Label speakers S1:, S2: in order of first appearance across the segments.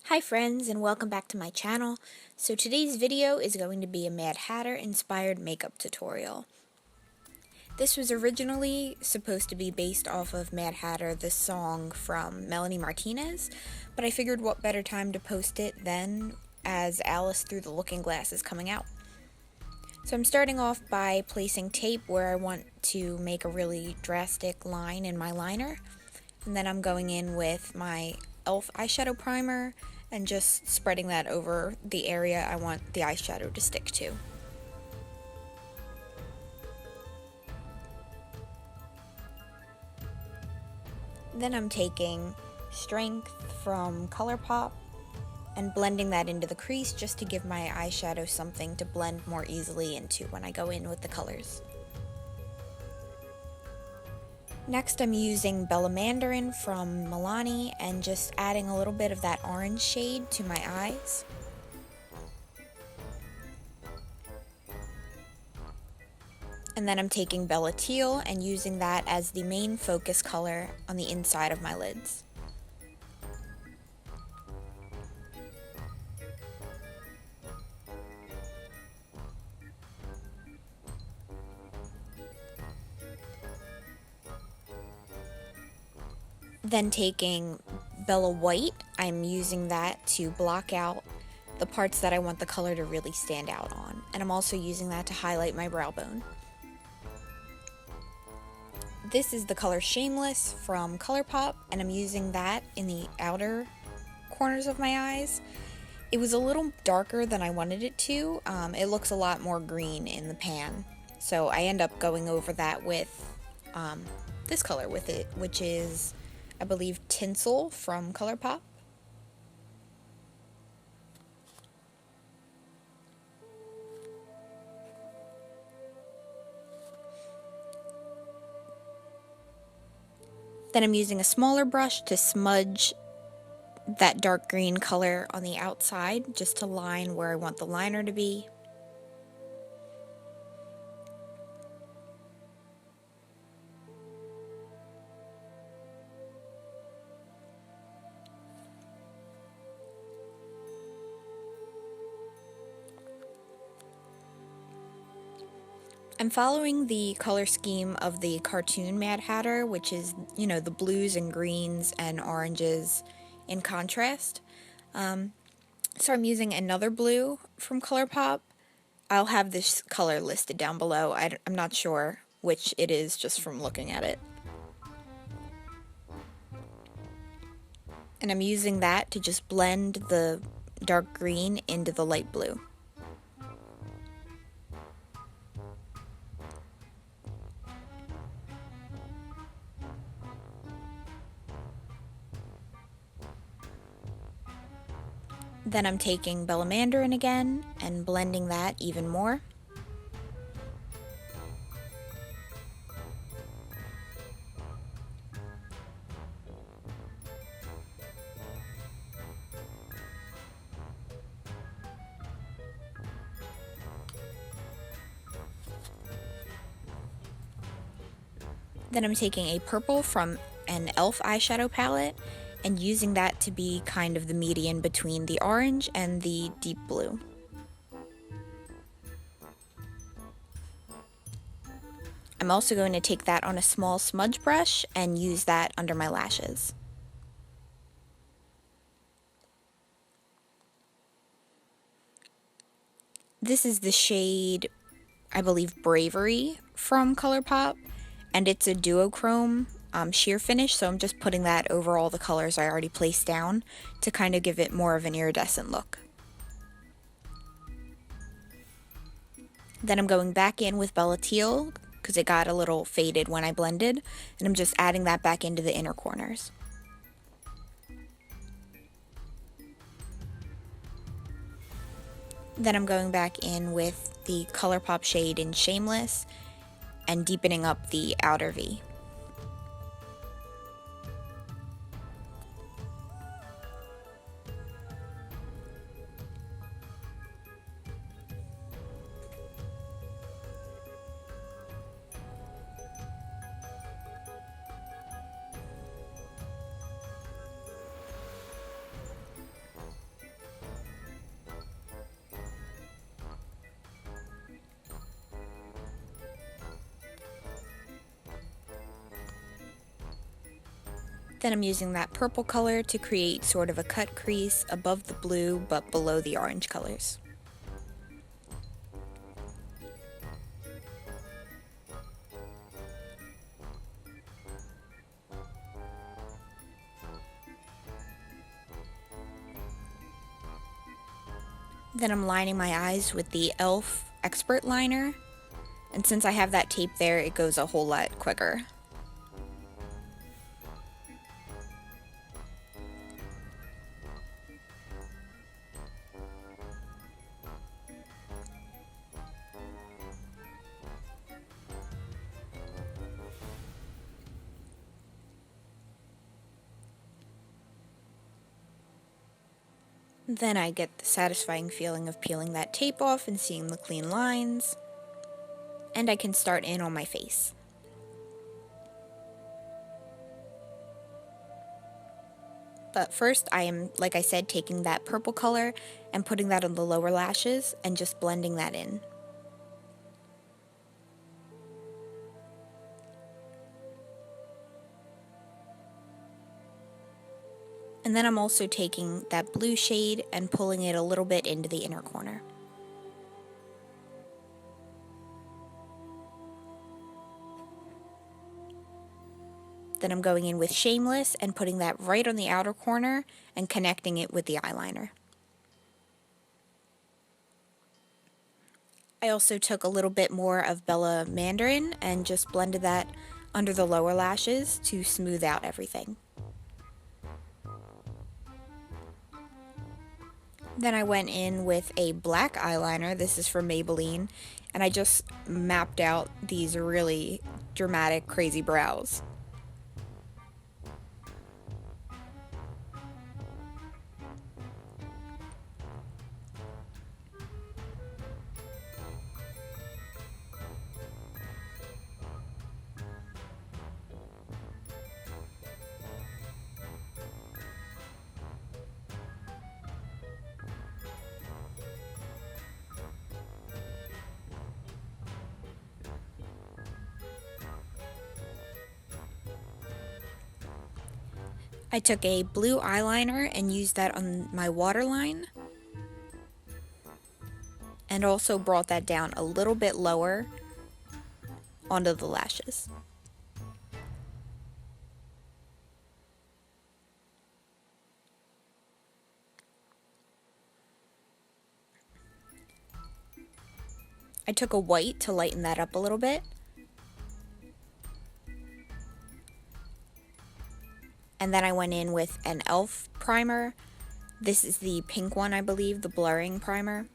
S1: Hi friends, and welcome back to my channel. So today's video is going to be a Mad Hatter inspired makeup tutorial. This was originally supposed to be based off of Mad Hatter, the song from Melanie Martinez, but I figured what better time to post it than as Alice Through the Looking Glass is coming out. So I'm starting off by placing tape where I want to make a really drastic line in my liner, and then I'm going in with my e.l.f. eyeshadow primer and just spreading that over the area I want the eyeshadow to stick to. Then I'm taking Strength from Colourpop and blending that into the crease just to give my eyeshadow something to blend more easily into when I go in with the colors. Next I'm using Mandarin from Milani and just adding a little bit of that orange shade to my eyes. And then I'm taking Teal and using that as the main focus color on the inside of my lids. Then taking Bella White, I'm using that to block out the parts that I want the color to really stand out on. And I'm also using that to highlight my brow bone. This is the color Shameless from Colourpop, and I'm using that in the outer corners of my eyes. It was a little darker than I wanted it to. It looks a lot more green in the pan. So I end up going over that with this color with it, which is, I believe, Tinsel from Colourpop. Then I'm using a smaller brush to smudge that dark green color on the outside, just to line where I want the liner to be. I'm following the color scheme of the cartoon Mad Hatter, which is, the blues and greens and oranges in contrast. So I'm using another blue from Colourpop. I'll have this color listed down below. I'm not sure which it is just from looking at it. And I'm using that to just blend the dark green into the light blue. Then I'm taking Mandarin again and blending that even more. Then I'm taking a purple from an e.l.f. eyeshadow palette and using that to be kind of the median between the orange and the deep blue. I'm also going to take that on a small smudge brush and use that under my lashes. This is the shade, I believe, Bravery from Colourpop, and it's a duochrome sheer finish, so I'm just putting that over all the colors I already placed down to kind of give it more of an iridescent look. Then I'm going back in with Teal because it got a little faded when I blended, and I'm just adding that back into the inner corners. Then I'm going back in with the Colourpop shade in Shameless and deepening up the outer V. Then I'm using that purple color to create sort of a cut crease above the blue but below the orange colors. Then I'm lining my eyes with the e.l.f. Expert Liner, and since I have that tape there, it goes a whole lot quicker. Then I get the satisfying feeling of peeling that tape off and seeing the clean lines, and I can start in on my face. But first I am, like I said, taking that purple color and putting that on the lower lashes and just blending that in. And then I'm also taking that blue shade and pulling it a little bit into the inner corner. Then I'm going in with Shameless and putting that right on the outer corner and connecting it with the eyeliner. I also took a little bit more of Bella Mandarin and just blended that under the lower lashes to smooth out everything. Then I went in with a black eyeliner, this is from Maybelline, and I just mapped out these really dramatic, crazy brows. I took a blue eyeliner and used that on my waterline, and also brought that down a little bit lower onto the lashes. I took a white to lighten that up a little bit. And then I went in with an e.l.f. primer. This is the pink one, I believe, the blurring primer.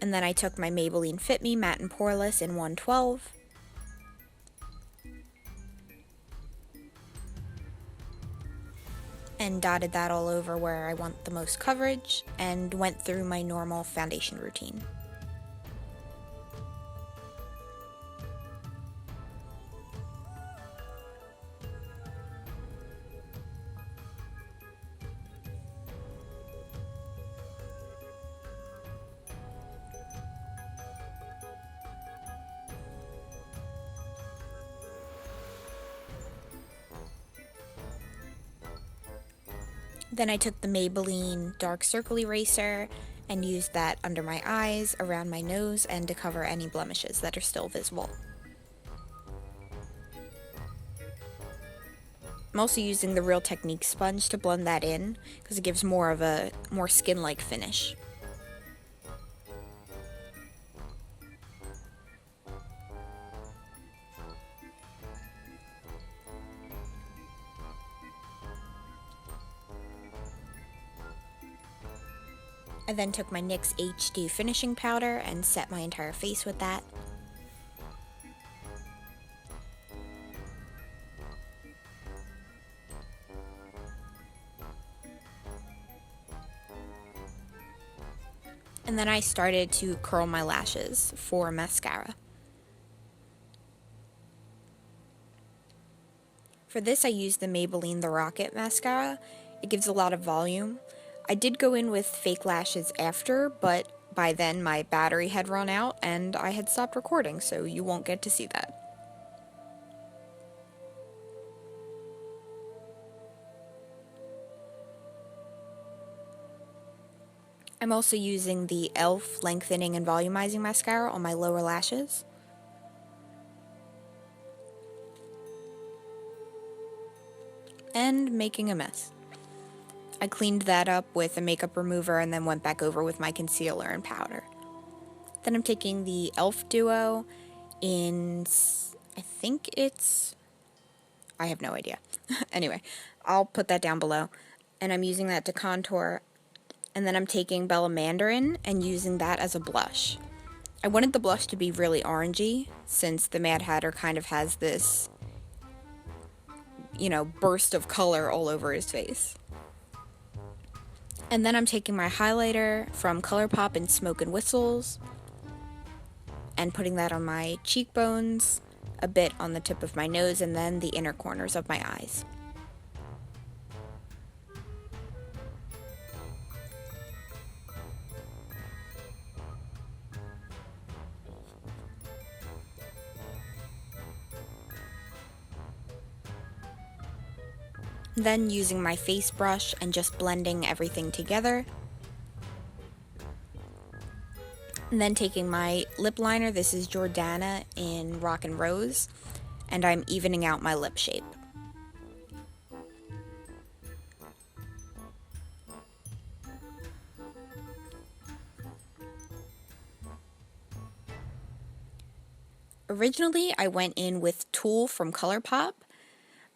S1: And then I took my Maybelline Fit Me Matte and Poreless in 112. And dotted that all over where I want the most coverage, and went through my normal foundation routine. Then I took the Maybelline Dark Circle Eraser and used that under my eyes, around my nose, and to cover any blemishes that are still visible. I'm also using the Real Technique sponge to blend that in, because it gives more of a more skin-like finish. I then took my NYX HD finishing powder and set my entire face with that. And then I started to curl my lashes for mascara. For this I used the Maybelline The Rocket mascara. It gives a lot of volume. I did go in with fake lashes after, but by then my battery had run out and I had stopped recording, so you won't get to see that. I'm also using the e.l.f. Lengthening and Volumizing Mascara on my lower lashes. And making a mess. I cleaned that up with a makeup remover and then went back over with my concealer and powder. Then I'm taking the e.l.f. Duo in, I think it's, I have no idea. Anyway, I'll put that down below. And I'm using that to contour. And then I'm taking Bella Mandarin and using that as a blush. I wanted the blush to be really orangey, since the Mad Hatter kind of has this, burst of color all over his face. And then I'm taking my highlighter from Colourpop in Smoke and Whistles and putting that on my cheekbones, a bit on the tip of my nose, and then the inner corners of my eyes. Then using my face brush and just blending everything together. And then taking my lip liner, this is Jordana in Rock and Rose, and I'm evening out my lip shape. Originally, I went in with Teal from Colourpop,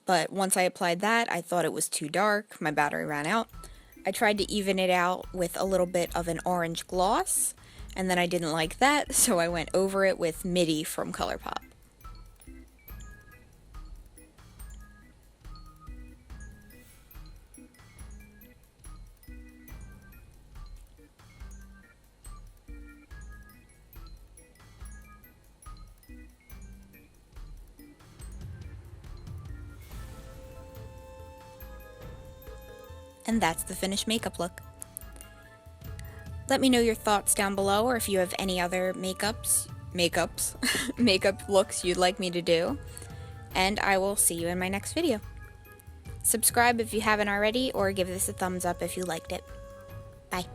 S1: but once I applied that, I thought it was too dark, my battery ran out. I tried to even it out with a little bit of an orange gloss, and then I didn't like that, so I went over it with Midi from Colourpop. And that's the finished makeup look. Let me know your thoughts down below, or if you have any other makeup looks you'd like me to do. And I will see you in my next video. Subscribe if you haven't already, or give this a thumbs up if you liked it. Bye.